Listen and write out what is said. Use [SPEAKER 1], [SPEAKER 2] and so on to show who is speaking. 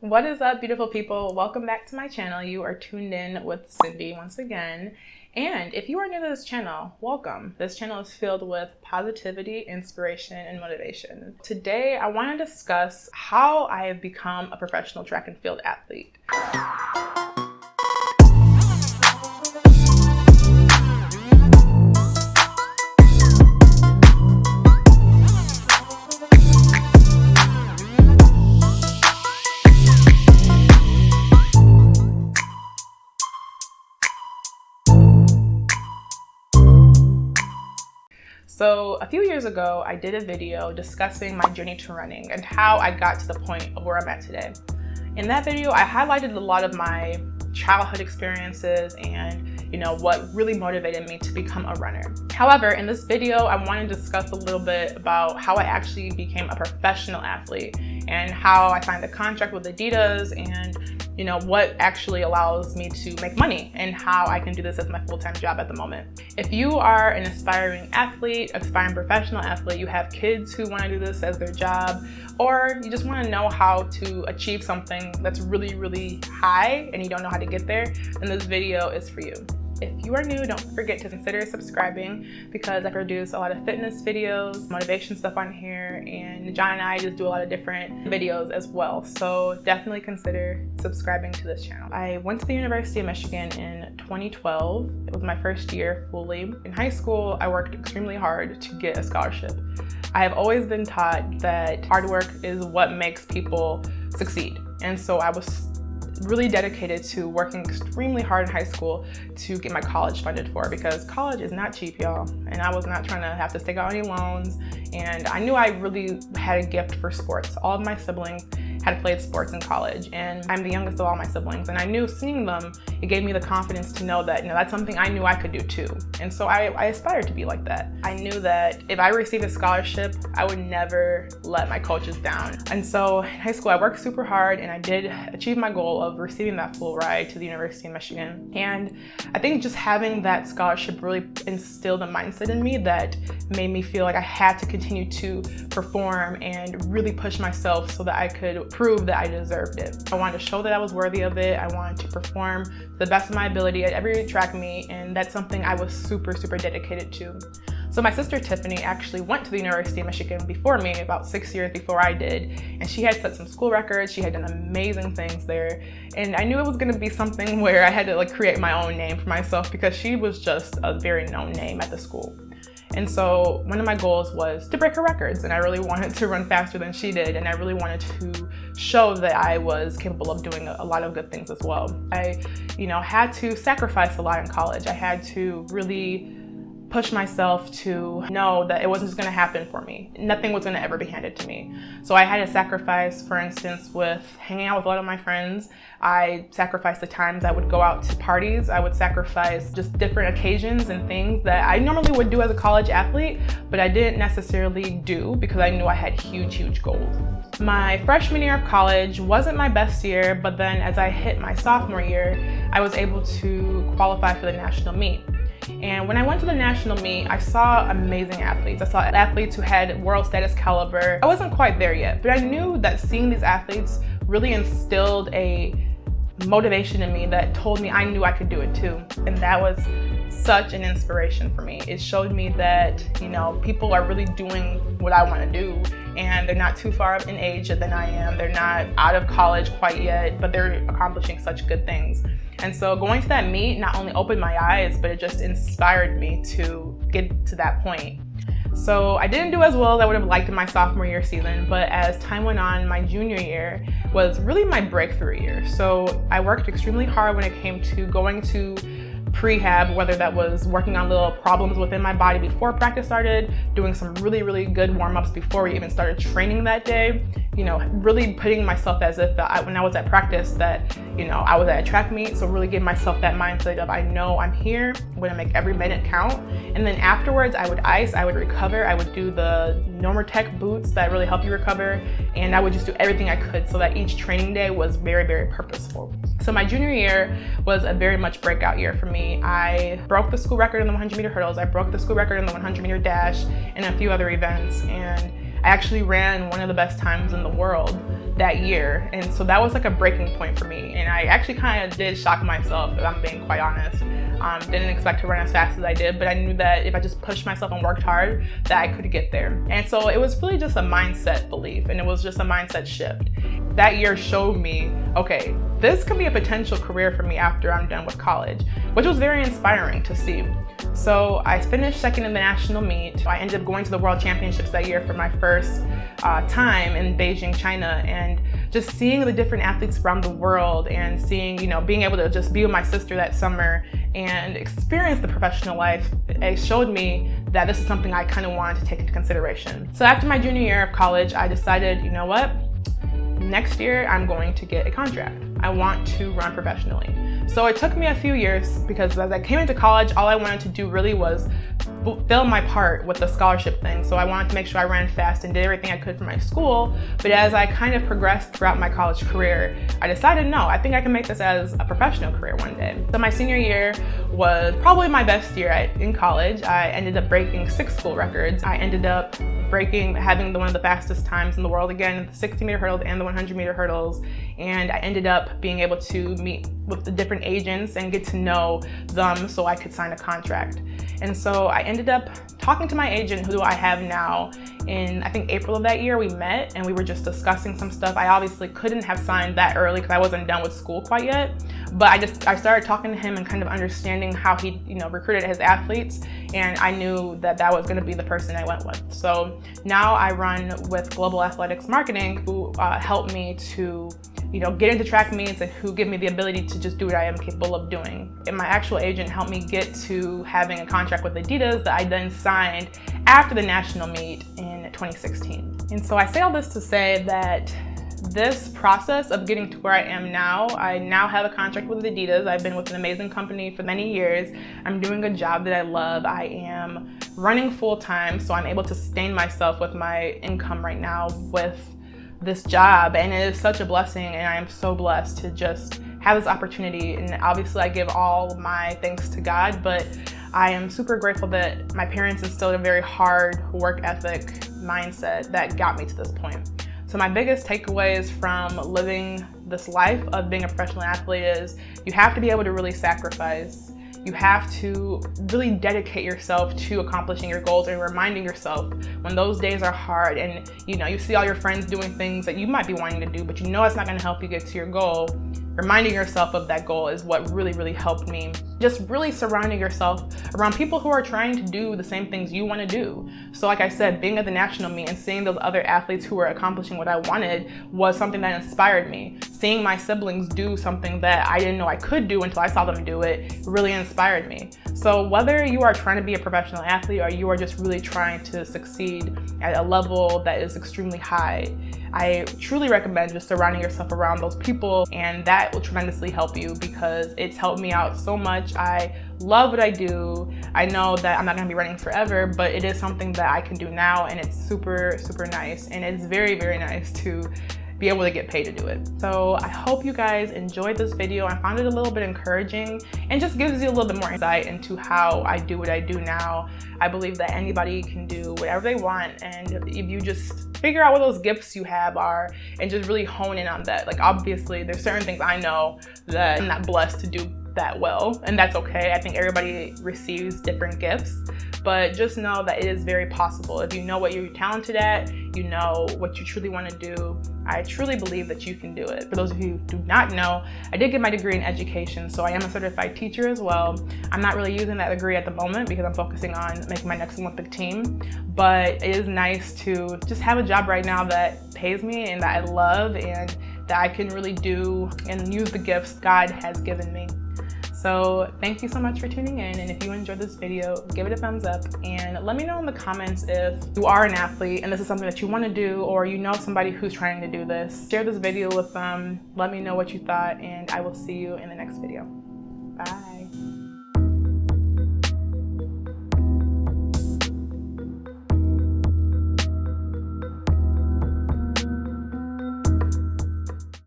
[SPEAKER 1] What is up, beautiful people? Welcome back to my channel. You are tuned in with Cindy once again. And if you are new to this channel, welcome. This channel is filled with positivity, inspiration, and motivation. Today, I want to discuss how I have become a professional track and field athlete. So a few years ago, I did a video discussing my journey to running and how I got to the point of where I'm at today. In that video, I highlighted a lot of my childhood experiences and what really motivated me to become a runner. However, in this video, I want to discuss a little bit about how I actually became a professional athlete and how I signed a contract with Adidas and what actually allows me to make money and how I can do this as my full-time job at the moment. If you are an aspiring athlete, aspiring professional athlete, you have kids who want to do this as their job, or you just want to know how to achieve something that's really, really high and you don't know how to get there, then this video is for you. If you are new, don't forget to consider subscribing because I produce a lot of fitness videos, motivation stuff on here, and John and I just do a lot of different videos as well. So definitely consider subscribing to this channel. I went to the University of Michigan in 2012. It was my first year fully. In high school, I worked extremely hard to get a scholarship. I have always been taught that hard work is what makes people succeed. And so I was really dedicated to working extremely hard in high school to get my college funded for, because college is not cheap, y'all. And I was not trying to have to take out any loans. And I knew I really had a gift for sports. All of my siblings had played sports in college, and I'm the youngest of all my siblings. And I knew seeing them, it gave me the confidence to know that that's something I knew I could do too. And so I aspired to be like that. I knew that if I received a scholarship, I would never let my coaches down. And so in high school, I worked super hard and I did achieve my goal of receiving that full ride to the University of Michigan. And I think just having that scholarship really instilled a mindset in me that made me feel like I had to continue to perform and really push myself so that I could prove that I deserved it. I wanted to show that I was worthy of it. I wanted to perform to the best of my ability at every track meet, and that's something I was super, super dedicated to. So my sister Tiffany actually went to the University of Michigan before me, about 6 years before I did, and she had set some school records. She had done amazing things there, and I knew it was going to be something where I had to create my own name for myself because she was just a very known name at the school. And so one of my goals was to break her records, and I really wanted to run faster than she did, and I really wanted to show that I was capable of doing a lot of good things as well. I, had to sacrifice a lot in college. I had to really push myself to know that it wasn't just going to happen for me. Nothing was going to ever be handed to me. So I had to sacrifice, for instance, with hanging out with a lot of my friends. I sacrificed the times I would go out to parties. I would sacrifice just different occasions and things that I normally would do as a college athlete, but I didn't necessarily do because I knew I had huge, huge goals. My freshman year of college wasn't my best year, but then as I hit my sophomore year, I was able to qualify for the national meet. And when I went to the national meet, I saw amazing athletes. I saw athletes who had world status caliber. I wasn't quite there yet, but I knew that seeing these athletes really instilled a motivation in me that told me I knew I could do it too. And that was such an inspiration for me. It showed me that, people are really doing what I want to do, and they're not too far up in age than I am. They're not out of college quite yet, but they're accomplishing such good things. And so going to that meet not only opened my eyes, but it just inspired me to get to that point. So I didn't do as well as I would have liked in my sophomore year season, but as time went on, my junior year was really my breakthrough year. So I worked extremely hard when it came to going to prehab, whether that was working on little problems within my body before practice started, doing some really, really good warm-ups before we even started training that day, really putting myself as if when I was at practice that, I was at a track meet. So really give myself that mindset of, I know I'm here, I'm gonna make every minute count. And then afterwards I would ice, I would recover, I would do the Normatec boots that really help you recover. And I would just do everything I could so that each training day was very, very purposeful. So my junior year was a very much breakout year for me. I broke the school record in the 100-meter hurdles. I broke the school record in the 100-meter dash and a few other events. And I actually ran one of the best times in the world that year. And so that was like a breaking point for me. And I actually kind of did shock myself, if I'm being quite honest. Didn't expect to run as fast as I did, but I knew that if I just pushed myself and worked hard, that I could get there. And so it was really just a mindset belief, and it was just a mindset shift. That year showed me, okay, this could be a potential career for me after I'm done with college, which was very inspiring to see. So I finished second in the national meet. I ended up going to the World Championships that year for my first time in Beijing, China, and just seeing the different athletes around the world and seeing, being able to just be with my sister that summer and experience the professional life, it showed me that this is something I kind of wanted to take into consideration. So after my junior year of college, I decided, you know what? Next year, I'm going to get a contract. I want to run professionally. So it took me a few years because as I came into college, all I wanted to do really was fill my part with the scholarship thing. So I wanted to make sure I ran fast and did everything I could for my school. But as I kind of progressed throughout my college career, I decided, no, I think I can make this as a professional career one day. So my senior year was probably my best year in college. I ended up breaking 6 school records. I ended up having one of the fastest times in the world again, the 60-meter hurdles and the 100-meter hurdles. And I ended up being able to meet with the different agents and get to know them so I could sign a contract. And so I ended up talking to my agent, who I have now, in I think April of that year. We met and we were just discussing some stuff. I obviously couldn't have signed that early because I wasn't done with school quite yet, but I started talking to him and kind of understanding how he recruited his athletes, and I knew that was going to be the person I went with. So now I run with Global Athletics Marketing, who helped me to get into track meets and who give me the ability to just do what I am capable of doing. And my actual agent helped me get to having a contract with Adidas that I then signed after the national meet in 2016. And so I say all this to say that this process of getting to where I am now, I now have a contract with Adidas. I've been with an amazing company for many years. I'm doing a job that I love. I am running full time, so I'm able to sustain myself with my income right now with this job, and it is such a blessing, and I am so blessed to just have this opportunity. And obviously I give all my thanks to God, but I am super grateful that my parents instilled a very hard work ethic mindset that got me to this point. So my biggest takeaways from living this life of being a professional athlete is you have to be able to really sacrifice. You have to really dedicate yourself to accomplishing your goals and reminding yourself when those days are hard and you see all your friends doing things that you might be wanting to do, but it's not going to help you get to your goal. Reminding yourself of that goal is what really, really helped me. Just really surrounding yourself around people who are trying to do the same things you want to do. So like I said, being at the national meet and seeing those other athletes who were accomplishing what I wanted was something that inspired me. Seeing my siblings do something that I didn't know I could do until I saw them do it really inspired me. So whether you are trying to be a professional athlete or you are just really trying to succeed at a level that is extremely high, I truly recommend just surrounding yourself around those people, and that will tremendously help you because it's helped me out so much. I love what I do. I know that I'm not going to be running forever, but it is something that I can do now, and it's super, super nice, and it's very, very nice to be able to get paid to do it. So I hope you guys enjoyed this video. I found it a little bit encouraging and just gives you a little bit more insight into how I do what I do now. I believe that anybody can do whatever they want, and if you just figure out what those gifts you have are and just really hone in on that. Like obviously there's certain things I know that I'm not blessed to do that well, and that's okay. I think everybody receives different gifts, but just know that it is very possible. If you know what you're talented at, you know what you truly want to do, I truly believe that you can do it. For those of you who do not know, I did get my degree in education, so I am a certified teacher as well. I'm not really using that degree at the moment because I'm focusing on making my next Olympic team, but it is nice to just have a job right now that pays me and that I love and that I can really do and use the gifts God has given me. So thank you so much for tuning in, and if you enjoyed this video, give it a thumbs up and let me know in the comments if you are an athlete and this is something that you want to do, or you know somebody who's trying to do this. Share this video with them, let me know what you thought, and I will see you in the next video. Bye.